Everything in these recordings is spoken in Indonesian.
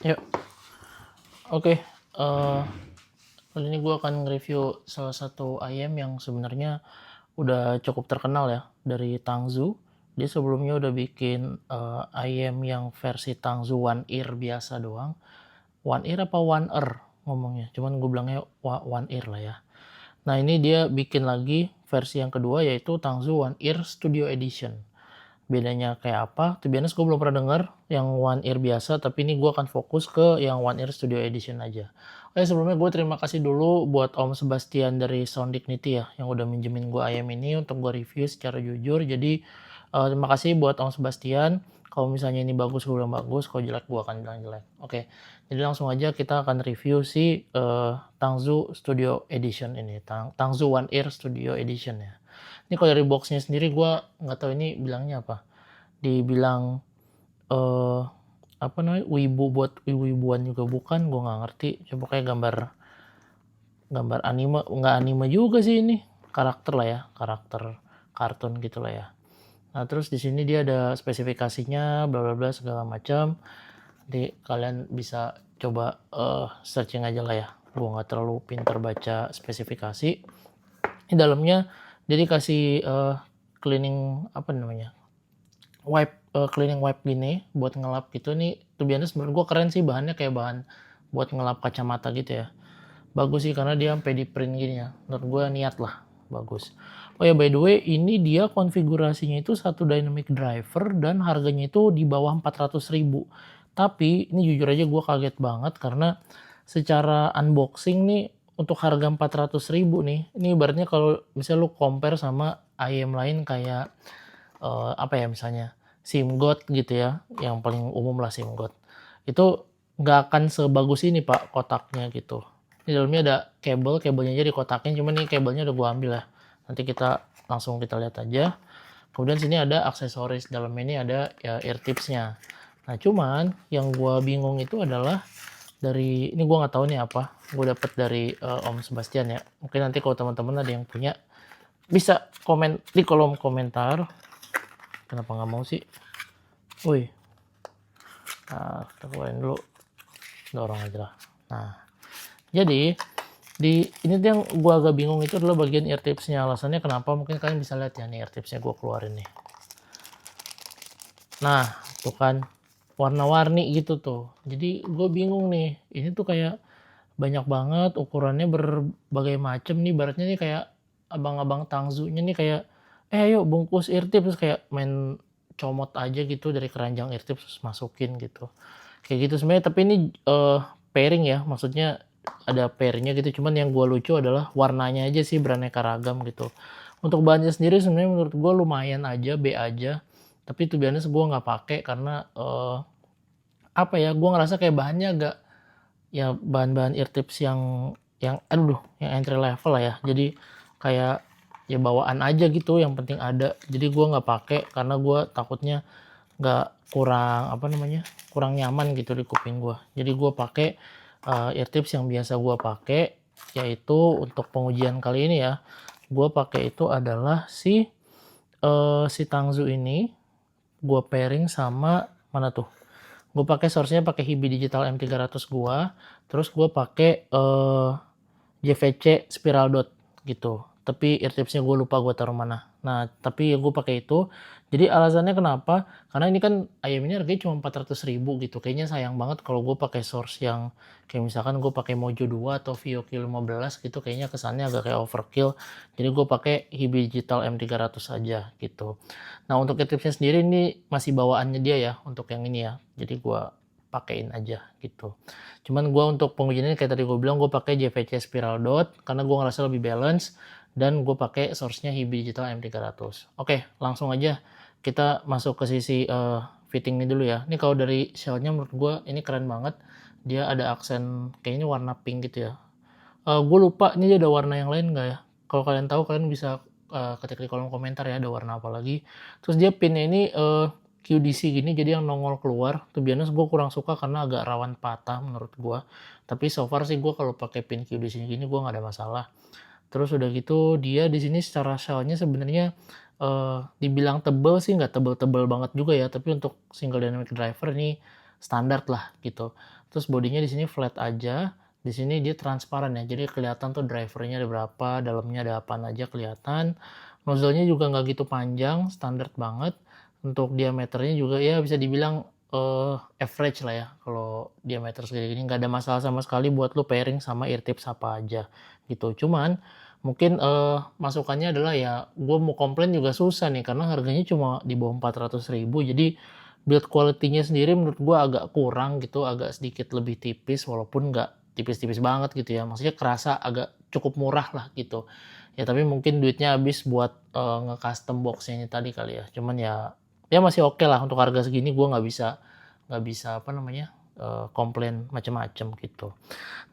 Yuk, oke. Kali ini gue akan nge-review salah satu ayam yang sebenarnya udah cukup terkenal ya, dari Tangzu. Dia sebelumnya udah bikin ayam yang versi Tangzu One Ear biasa doang. One Ear apa One Ear ngomongnya? Cuman gue bilangnya One Ear lah ya. Nah ini dia bikin lagi versi yang kedua, yaitu Tangzu One Ear Studio Edition. Bedanya kayak apa? To be honest, gue belum pernah denger yang One Ear biasa, tapi ini gue akan fokus ke yang One Ear Studio Edition aja. Oke, sebelumnya gue terima kasih dulu buat Om Sebastian dari Sound Dignity ya, yang udah minjemin gue ayam ini untuk gue review secara jujur. Jadi terima kasih buat Om Sebastian. Kalau misalnya ini bagus, gue bilang bagus. Kalau jelek, gue akan bilang jelek. Oke, jadi langsung aja kita akan review si Tangzu Studio Edition ini. Tangzu One Ear Studio Edition ya. Ini kalau dari boxnya sendiri gue nggak tahu ini bilangnya apa. Dibilang eh apa namanya, wibu buat wibu-wibuan juga bukan, gue nggak ngerti. Coba kayak gambar gambar anime, nggak anime juga sih ini, karakter lah ya, karakter kartun gitu lah ya. Nah terus di sini dia ada spesifikasinya, bla bla bla segala macam. Nanti kalian bisa coba searching aja lah ya. Gue nggak terlalu pintar baca spesifikasi. Di dalamnya dia dikasih cleaning apa namanya, wipe, cleaning wipe gini buat ngelap gitu. Nih to be honest, menurut gue keren sih, bahannya kayak bahan buat ngelap kacamata gitu ya. Bagus sih karena dia sampai di print gini ya. Menurut gue niat lah, bagus. Oh ya, by the way, ini dia konfigurasinya itu satu dynamic driver dan harganya itu di bawah 400.000. Tapi ini jujur aja gue kaget banget karena secara unboxing nih, untuk harga 400.000 nih, ini ibaratnya kalau misalnya lu compare sama ayam lain kayak apa ya, misalnya SIMGOT gitu ya, yang paling umum lah SIMGOT. Itu nggak akan sebagus ini Pak kotaknya gitu. Di dalamnya ada kabelnya aja dikotakin, cuman ini kabelnya udah gua ambil ya. Nanti kita langsung kita lihat aja. Kemudian sini ada aksesoris, dalamnya ini ada ya ear tipsnya. Nah cuman yang gua bingung itu adalah dari ini, gua nggak tahu nih apa. Gue dapet dari Om Sebastian ya. Mungkin nanti kalau teman-teman ada yang punya bisa komen di kolom komentar. Kenapa nggak mau sih? Wih, nah kita keluarin dulu, dorong aja lah. Nah, jadi di ini tuh yang gua agak bingung itu adalah bagian ear tipsnya. Alasannya kenapa? Mungkin kalian bisa lihat ya, nih ear tipsnya gue keluarin nih. Nah, tuh kan warna-warni gitu tuh. Jadi gue bingung nih. Ini tuh kayak banyak banget ukurannya, berbagai macam nih. Baratnya nih kayak abang-abang Tangzunya nih kayak, ayo bungkus ear tips, kayak main comot aja gitu dari keranjang ear tips terus masukin gitu. Kayak gitu sebenarnya, tapi ini pairing ya, maksudnya ada pairnya gitu. Cuman yang gue lucu adalah warnanya aja sih beraneka ragam gitu. Untuk bahannya sendiri sebenarnya menurut gue lumayan aja, B aja. Tapi tuh biasanya gue nggak pakai karena apa ya, gue ngerasa kayak bahannya agak ya, bahan-bahan ear tips yang aduh, yang entry level lah ya. Jadi kayak ya bawaan aja gitu, yang penting ada. Jadi gue nggak pakai karena gue takutnya nggak, kurang apa namanya, kurang nyaman gitu di kuping gue. Jadi gue pakai ear tips yang biasa gue pakai, yaitu untuk pengujian kali ini ya. Gue pakai itu adalah si Tangzu ini. Gue pairing sama mana tuh, gue pakai source-nya pakai Hibi Digital M300 gua, terus gue pakai JVC Spiral Dot gitu. Tapi ear tipsnya gue lupa gue taruh mana. Nah, tapi ya gue pakai itu. Jadi alasannya kenapa? Karena ini kan ayam ini harganya cuma 400.000 gitu. Kayaknya sayang banget kalau gue pakai source yang kayak misalkan gue pakai Mojo 2 atau Vioki 15 gitu. Kayaknya kesannya agak kayak overkill. Jadi gue pakai Hibi Digital M300 aja gitu. Nah, untuk ear tipsnya sendiri ini masih bawaannya dia ya untuk yang ini ya. Jadi gue pakein aja gitu. Cuman gue untuk pengujiannya kayak tadi gue bilang, gue pakai JVC Spiral Dot karena gue ngerasa lebih balance, dan gue pakai source-nya Hibi Digital M300. Oke, langsung aja kita masuk ke sisi fitting ini dulu ya. Ini kalau dari shell-nya menurut gue ini keren banget. Dia ada aksen kayaknya warna pink gitu ya. Gue lupa ini ada warna yang lain nggak ya. Kalau kalian tahu, kalian bisa ketik di kolom komentar ya ada warna apa lagi. Terus dia pinnya ini QDC gini, jadi yang nongol keluar. Tuh biasanya gue kurang suka karena agak rawan patah menurut gue. Tapi so far sih gue kalau pakai pin QDC gini gue nggak ada masalah. Terus udah gitu dia di sini secara shellnya sebenarnya dibilang tebel sih, nggak tebel-tebel banget juga ya. Tapi untuk single dynamic driver ini standar lah gitu. Terus bodinya di sini flat aja, di sini dia transparan ya, jadi kelihatan tuh drivernya ada berapa, dalamnya ada apaan aja kelihatan. Nozzle-nya juga nggak gitu panjang, standar banget. Untuk diameternya juga ya bisa dibilang average lah ya, kalau diameter segini gini nggak ada masalah sama sekali buat lu pairing sama ear tips apa aja gitu. Cuman mungkin masukannya adalah ya gue mau komplain juga susah nih karena harganya cuma di bawah 400.000, jadi build quality-nya sendiri menurut gue agak kurang gitu, agak sedikit lebih tipis walaupun nggak tipis-tipis banget gitu ya, maksudnya kerasa agak cukup murah lah gitu. Ya tapi mungkin duitnya habis buat nge-custom box-nya ini tadi kali ya, cuman ya masih oke lah untuk harga segini, gue nggak bisa apa namanya komplain macam-macam gitu.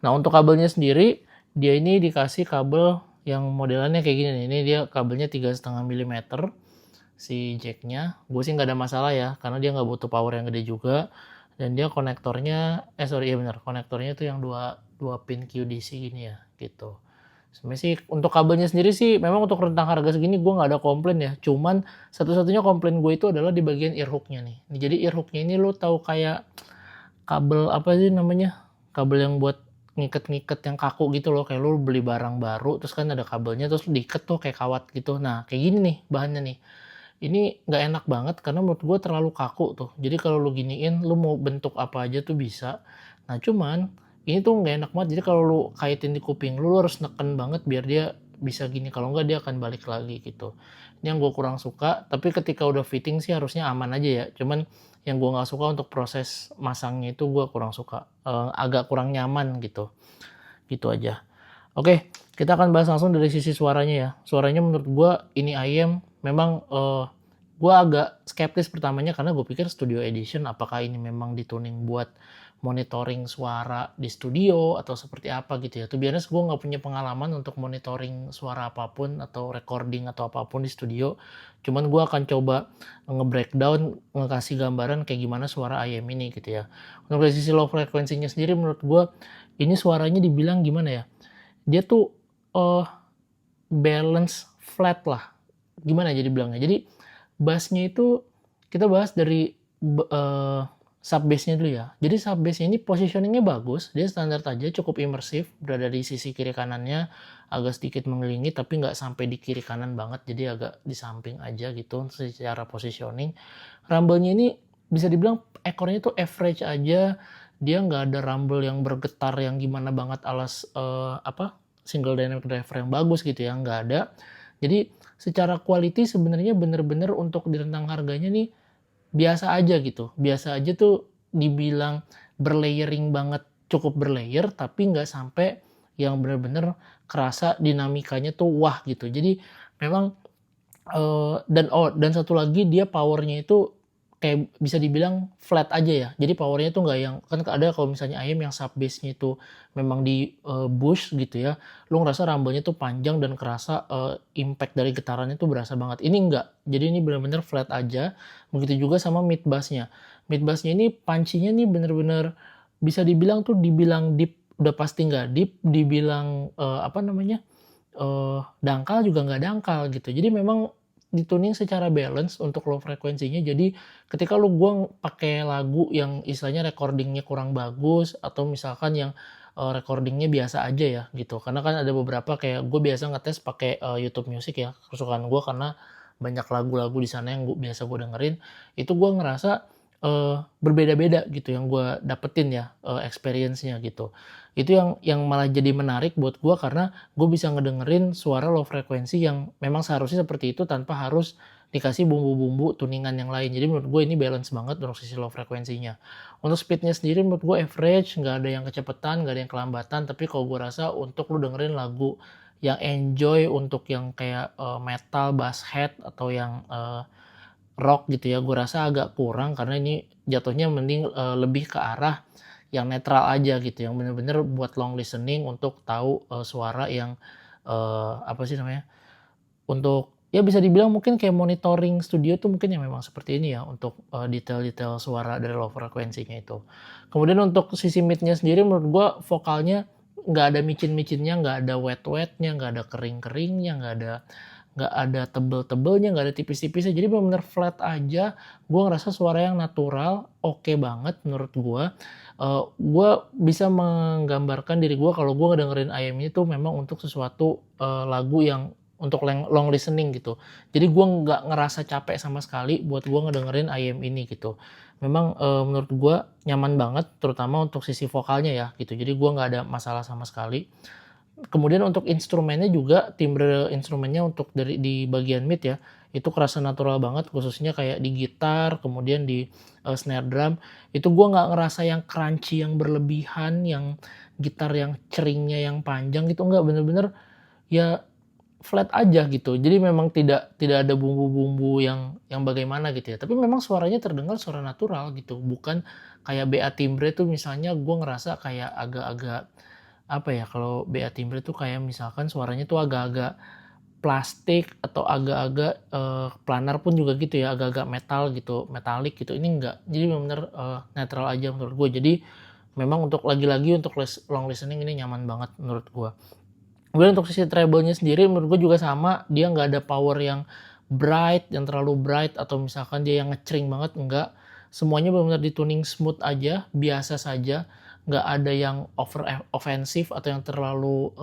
Nah untuk kabelnya sendiri dia ini dikasih kabel yang modelannya kayak gini nih, ini dia kabelnya 3,5 mm si jacknya. Gue sih nggak ada masalah ya karena dia nggak butuh power yang gede juga, dan dia konektornya iya bener, konektornya tuh yang dua pin QDC gini ya gitu. Sebenarnya sih untuk kabelnya sendiri sih memang untuk rentang harga segini gue nggak ada komplain ya, cuman satu-satunya komplain gue itu adalah di bagian ear hooknya nih. Jadi ear hooknya ini lo tahu kayak kabel apa sih namanya, kabel yang buat ngiket-ngiket yang kaku gitu loh, kayak lo beli barang baru terus kan ada kabelnya terus diiket tuh kayak kawat gitu. Nah kayak gini nih bahannya nih, ini nggak enak banget karena menurut gue terlalu kaku tuh. Jadi kalau lu giniin, lu mau bentuk apa aja tuh bisa. Nah cuman, ini tuh nggak enak banget. Jadi kalau lu kaitin di kuping lu harus neken banget biar dia bisa gini. Kalau nggak dia akan balik lagi gitu. Ini yang gue kurang suka. Tapi ketika udah fitting sih harusnya aman aja ya. Cuman yang gue nggak suka untuk proses masangnya itu gue kurang suka. Agak kurang nyaman gitu. Gitu aja. Oke, kita akan bahas langsung dari sisi suaranya ya. Suaranya menurut gue ini ayam memang gue agak skeptis pertamanya karena gue pikir Studio Edition apakah ini memang dituning buat monitoring suara di studio atau seperti apa gitu ya. To be honest, gue nggak punya pengalaman untuk monitoring suara apapun atau recording atau apapun di studio. Cuman gue akan coba nge-breakdown, ngekasih gambaran kayak gimana suara IM ini gitu ya. Untuk dari sisi low frekuensinya sendiri menurut gue ini suaranya dibilang gimana ya, dia tuh balance flat lah. Gimana ya jadi bilangnya? Jadi bass-nya itu kita bahas dari sub bass-nya dulu ya. Jadi sub bass-nya ini positioning-nya bagus, dia standar aja, cukup imersif, berada di sisi kiri kanannya, agak sedikit mengelilingi tapi nggak sampai di kiri kanan banget, jadi agak di samping aja gitu secara positioning. Rumble-nya ini bisa dibilang ekornya tuh average aja, dia nggak ada rumble yang bergetar yang gimana banget alas single dynamic driver yang bagus gitu ya, nggak ada. Jadi secara quality sebenarnya bener-bener untuk di rentang harganya nih biasa aja gitu. Biasa aja tuh dibilang berlayering banget, cukup berlayer tapi nggak sampai yang bener-bener kerasa dinamikanya tuh wah gitu. Jadi memang dan satu lagi dia powernya itu kayak bisa dibilang flat aja ya. Jadi powernya tuh nggak yang, kan ada kalau misalnya ayam yang sub bass-nya itu memang di boost gitu ya, lu ngerasa rumble-nya tuh panjang dan kerasa impact dari getarannya tuh berasa banget. Ini enggak. Jadi ini bener-bener flat aja. Begitu juga sama mid bass-nya. Mid bass-nya ini punch-nya nih bener-bener bisa dibilang tuh dibilang deep udah pasti nggak deep, dibilang dangkal juga nggak dangkal gitu. Jadi memang dituning secara balance untuk low frekuensinya. Jadi ketika gua pakai lagu yang istilahnya recordingnya kurang bagus atau misalkan yang recordingnya biasa aja ya gitu. Karena kan ada beberapa kayak gue biasa ngetes pakai YouTube Music ya, kesukaan gue karena banyak lagu-lagu di sana yang biasa gue dengerin. Itu gue ngerasa berbeda-beda gitu yang gue dapetin ya experience-nya gitu. Itu yang malah jadi menarik buat gue karena gue bisa ngedengerin suara low frekuensi yang memang seharusnya seperti itu tanpa harus dikasih bumbu-bumbu tuningan yang lain. Jadi menurut gue ini balance banget untuk sisi low frekuensinya. Untuk speednya sendiri menurut gue average, nggak ada yang kecepatan, nggak ada yang kelambatan. Tapi kalau gue rasa untuk lu dengerin lagu yang enjoy, untuk yang kayak metal, bass head atau yang rock gitu ya, gue rasa agak kurang karena ini jatuhnya mending lebih ke arah yang netral aja gitu, yang bener-bener buat long listening untuk tahu suara yang untuk ya bisa dibilang mungkin kayak monitoring studio tuh mungkin yang memang seperti ini ya untuk detail-detail suara dari low frekuensinya itu. Kemudian untuk sisi mid-nya sendiri menurut gue vokalnya nggak ada micin-micinnya, nggak ada wet-wetnya, nggak ada kering-keringnya, nggak ada nggak ada tebel-tebelnya, nggak ada tipis-tipisnya, jadi bener-bener flat aja. Gue ngerasa suara yang natural, oke banget menurut gue. Gue bisa menggambarkan diri gue kalau gue ngedengerin IAM ini tuh memang untuk sesuatu, lagu yang untuk long listening gitu. Jadi gue nggak ngerasa capek sama sekali buat gue ngedengerin IAM ini gitu. Memang, menurut gue nyaman banget terutama untuk sisi vokalnya ya gitu, jadi gue nggak ada masalah sama sekali. Kemudian untuk instrumennya juga, timbre instrumennya untuk di bagian mid ya, itu kerasa natural banget khususnya kayak di gitar, kemudian di, snare drum, itu gua nggak ngerasa yang crunchy yang berlebihan, yang gitar yang ceringnya yang panjang gitu, enggak, bener-bener ya flat aja gitu. Jadi memang tidak tidak ada bumbu-bumbu yang bagaimana gitu ya, tapi memang suaranya terdengar suara natural gitu, bukan kayak BA Timbre tuh misalnya gua ngerasa kayak agak-agak apa ya, kalau BA Timbre tuh kayak misalkan suaranya tuh agak-agak plastik atau agak-agak, planar pun juga gitu ya, agak-agak metal gitu, metalik gitu, ini enggak. Jadi bener-bener, netral aja menurut gue. Jadi memang untuk lagi-lagi untuk long listening ini nyaman banget menurut gue. Kemudian untuk sisi treble-nya sendiri menurut gue juga sama, dia nggak ada power yang bright, yang terlalu bright atau misalkan dia yang ngecering banget, enggak. Semuanya benar-benar di-tuning smooth aja, biasa saja, nggak ada yang over offensive atau yang terlalu,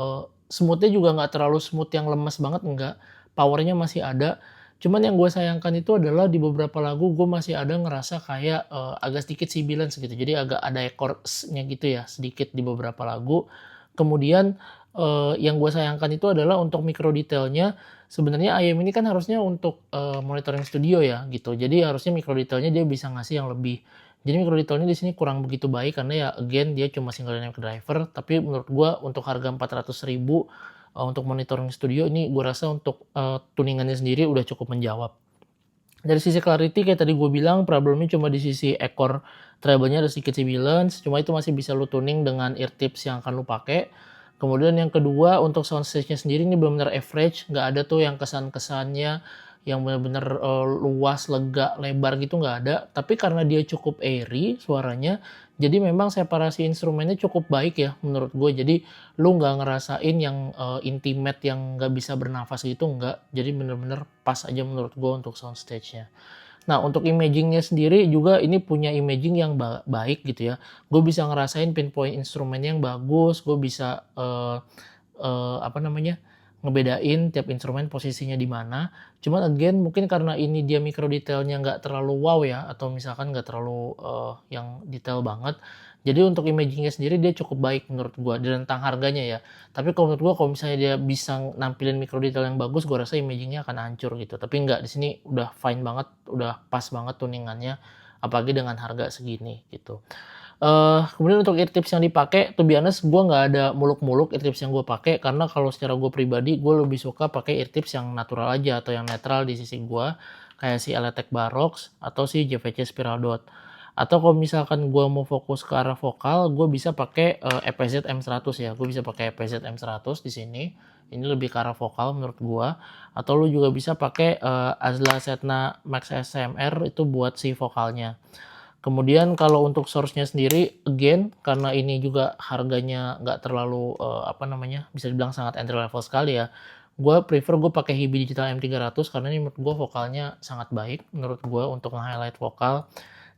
smooth-nya juga nggak terlalu smooth yang lemes banget, enggak. Power-nya masih ada. Cuman yang gue sayangkan itu adalah di beberapa lagu gue masih ada ngerasa kayak, agak sedikit sibilance gitu, jadi agak ada chords-nya gitu ya, sedikit di beberapa lagu. Kemudian yang gue sayangkan itu adalah untuk micro detailnya, sebenarnya IAM ini kan harusnya untuk, monitoring studio ya gitu, jadi harusnya micro detailnya dia bisa ngasih yang lebih. Jadi micro detailnya di sini kurang begitu baik karena ya again dia cuma single dynamic driver, tapi menurut gue untuk harga 400.000, untuk monitoring studio ini gue rasa untuk, tuningannya sendiri udah cukup menjawab. Dari sisi clarity kayak tadi gue bilang problemnya cuma di sisi ekor treble-nya ada sedikit sibilance, cuma itu masih bisa lu tuning dengan ear tips yang akan lu pakai. Kemudian yang kedua untuk soundstage-nya sendiri ini benar-benar average, nggak ada tuh yang kesan-kesannya yang benar-benar, luas, lega, lebar gitu nggak ada. Tapi karena dia cukup airy suaranya, jadi memang separasi instrumennya cukup baik ya menurut gue. Jadi lu nggak ngerasain yang, intimate yang nggak bisa bernafas gitu, nggak. Jadi bener-bener pas aja menurut gue untuk soundstage-nya. Nah, untuk imaging-nya sendiri juga ini punya imaging yang baik gitu ya. Gue bisa ngerasain pinpoint instrumen yang bagus, gue bisa, apa namanya, ngebedain tiap instrumen posisinya di mana. Cuman again mungkin karena ini dia micro detailnya nggak terlalu wow ya, atau misalkan nggak terlalu, yang detail banget. Jadi untuk imaging-nya sendiri dia cukup baik menurut gua di rentang harganya ya. Tapi kalau menurut gua kalau misalnya dia bisa nampilin micro detail yang bagus, gua rasa imaging-nya akan hancur gitu. Tapi enggak, di sini udah fine banget, udah pas banget tuningannya, apalagi dengan harga segini gitu. Kemudian untuk ear tips yang dipakai, to be honest gue nggak ada muluk-muluk ear tips yang gue pakai, karena kalau secara gue pribadi, gue lebih suka pakai ear tips yang natural aja atau yang netral di sisi gue, kayak si Eletec Barox atau si JVC Spiral Dot. Atau kalau misalkan gue mau fokus ke arah vokal, gue bisa pakai, EPZ M100 ya, gue bisa pakai EPZ M100 di sini. Ini lebih ke arah vokal menurut gue. Atau lu juga bisa pakai, Azla Setna Max SMR itu buat si vokalnya. Kemudian kalau untuk source-nya sendiri, again, karena ini juga harganya nggak terlalu, apa namanya, bisa dibilang sangat entry level sekali ya, gue pakai Hibi Digital M300 karena ini menurut gue vokalnya sangat baik, menurut gue untuk nge-highlight vokal.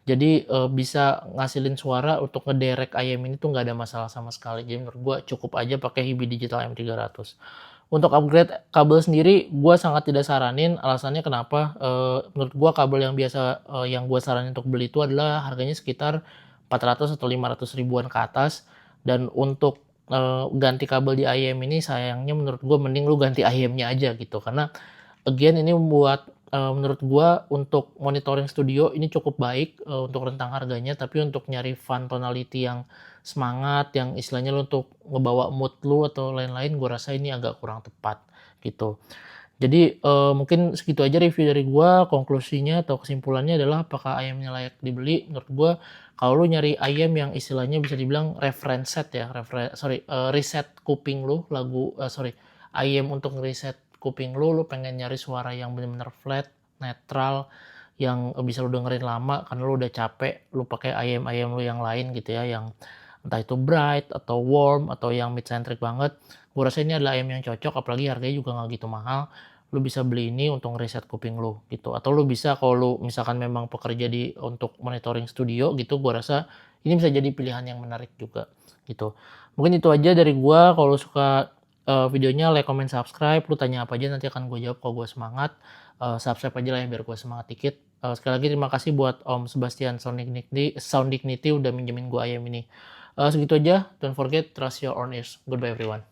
Jadi, bisa ngasilin suara untuk ngederek IAM ini tuh nggak ada masalah sama sekali. Jadi menurut gue cukup aja pakai Hibi Digital M300. Untuk upgrade kabel sendiri, gue sangat tidak saranin, alasannya kenapa, menurut gue kabel yang biasa, yang gue saranin untuk beli itu adalah harganya sekitar 400 atau 500 ribuan ke atas, dan untuk, ganti kabel di IEM ini sayangnya menurut gue mending lu ganti IEM-nya aja gitu, karena again ini buat, menurut gua untuk monitoring studio ini cukup baik, untuk rentang harganya, tapi untuk nyari fun tonality yang semangat, yang istilahnya lu untuk ngebawa mood lu atau lain-lain, gua rasa ini agak kurang tepat, gitu. Jadi, mungkin segitu aja review dari gua, konklusinya atau kesimpulannya adalah apakah ayamnya layak dibeli? Menurut gua, kalau lu nyari ayam yang istilahnya bisa dibilang reference set ya, reset kuping lu, ayam untuk reset kuping lu pengen nyari suara yang bener-bener flat, netral, yang bisa lu dengerin lama karena lu udah capek, lu pakai ayam-ayam lu yang lain gitu ya, yang entah itu bright atau warm atau yang mid centric banget. Gua rasa ini adalah ayam yang cocok, apalagi harganya juga nggak gitu mahal. lu bisa beli ini untuk reset kuping lu gitu. Atau lu bisa kalau lu misalkan memang pekerja untuk monitoring studio gitu, gua rasa ini bisa jadi pilihan yang menarik juga gitu. Mungkin itu aja dari gua. Kalau lu suka videonya, like, comment, subscribe. Lu tanya apa aja nanti akan gue jawab kalau gue semangat. Subscribe aja lah ya biar gue semangat dikit. Sekali lagi terima kasih buat Om Sebastian Sound Dignity udah minjemin gue ayam ini. Segitu aja. Don't forget, trust your own ears. Goodbye everyone.